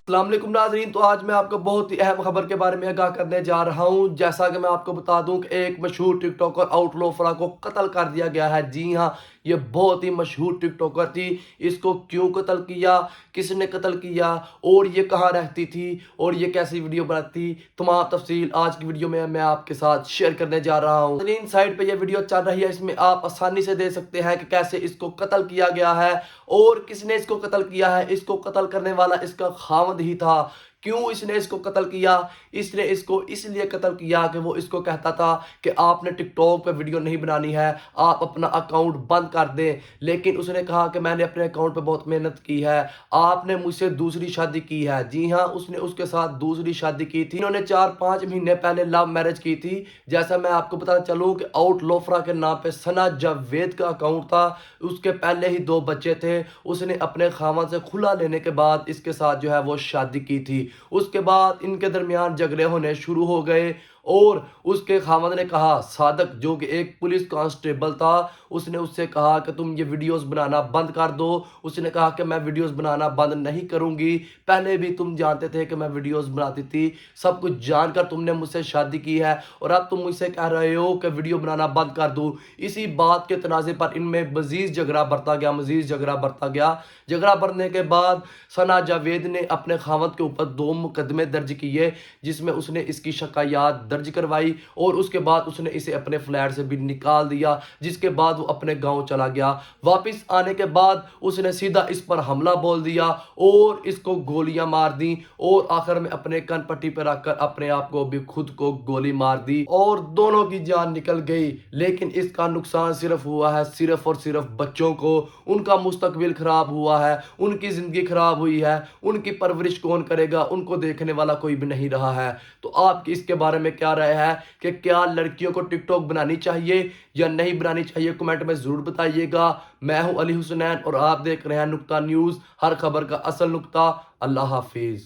अस्सलाम वालेकुम नाज़रीन। तो आज मैं आपको बहुत ही अहम खबर के बारे में आगाह करने जा रहा हूं। जैसा कि मैं आपको बता दूं कि एक मशहूर टिकटॉकर आउटलो फराह को कत्ल कर दिया गया है। जी हां, ये बहुत ही मशहूर टिकटॉकर थी। इसको क्यों कत्ल किया, किसने कत्ल किया और ये कहां रहती थी और ये कैसी वीडियो बनाती, तमाम तफसील आज की वीडियो में मैं आपके साथ शेयर करने जा रहा हूं। नाज़रीन, साइड पे ये वीडियो चल रही है, इसमें आप आसानी से देख सकते हैं कि कैसे इसको कत्ल किया गया है और किसने इसको कत्ल किया है। इसको कत्ल करने वाला इसका खामद ही था। क्यों इसने इसको कत्ल किया? इसने इसको इसलिए कत्ल किया कि वो इसको कहता था कि आपने टिकटॉक पे वीडियो नहीं बनानी है, आप अपना अकाउंट बंद कर दें। लेकिन उसने कहा कि मैंने अपने अकाउंट पे बहुत मेहनत की है, आपने मुझसे दूसरी शादी की है। जी हाँ, उसने उसके साथ दूसरी शादी की थी। इन्होंने 4-5 महीने पहले लव मैरिज की थी। जैसा मैं आपको पता चलूँ कि आउटलो फराह के नाम पे सना जावेद का अकाउंट था। उसके पहले ही 2 बच्चे थे। उसने अपने खामद से खुला लेने के बाद इसके साथ जो है वो शादी की थी। उसके बाद इनके दरमियान झगड़े होने शुरू हो गए और उसके खामद ने कहा, सादक जो कि एक पुलिस कांस्टेबल था, उसने उससे कहा कि तुम ये वीडियोस बनाना बंद कर दो। उसने कहा कि मैं वीडियोस बनाना बंद नहीं करूंगी, पहले भी तुम जानते थे कि मैं वीडियोस बनाती थी, सब कुछ जानकर तुमने मुझसे शादी की है और अब तुम मुझसे कह रहे हो कि वीडियो बनाना बंद कर दूं। इसी बात के तनाज़े पर इनमें मजीद झगड़ा बढ़ता गया। झगड़ा बढ़ने के बाद सना जावेद ने अपने खामद के ऊपर 2 मुकदमे दर्ज किए, जिसमें उसने इसकी शिकायत दर्ज करवाई और उसके बाद उसने इसे अपने फ्लैट से भी निकाल दिया, जिसके बाद वो अपने गांव चला गया। वापस आने के बाद उसने सीधा इस पर हमला बोल दिया और इसको गोलियां मार दी और आखिर में अपने कन पट्टी पर रखकर अपने आप को भी खुद को गोली मार दी और दोनों की जान निकल गई। लेकिन इसका नुकसान सिर्फ हुआ है सिर्फ और सिर्फ बच्चों को। उनका मुस्तकबिल खराब हुआ है, उनकी जिंदगी खराब हुई है, उनकी परवरिश कौन करेगा, उनको देखने वाला कोई भी नहीं रहा है। तो आपकी इसके बारे में क्या राय है कि क्या लड़कियों को टिकटॉक बनानी चाहिए या नहीं बनानी चाहिए? कमेंट में जरूर बताइएगा। मैं हूं अली हुसनैन और आप देख रहे हैं नुक्ता न्यूज़, हर खबर का असल नुक्ता। अल्लाह हाफिज।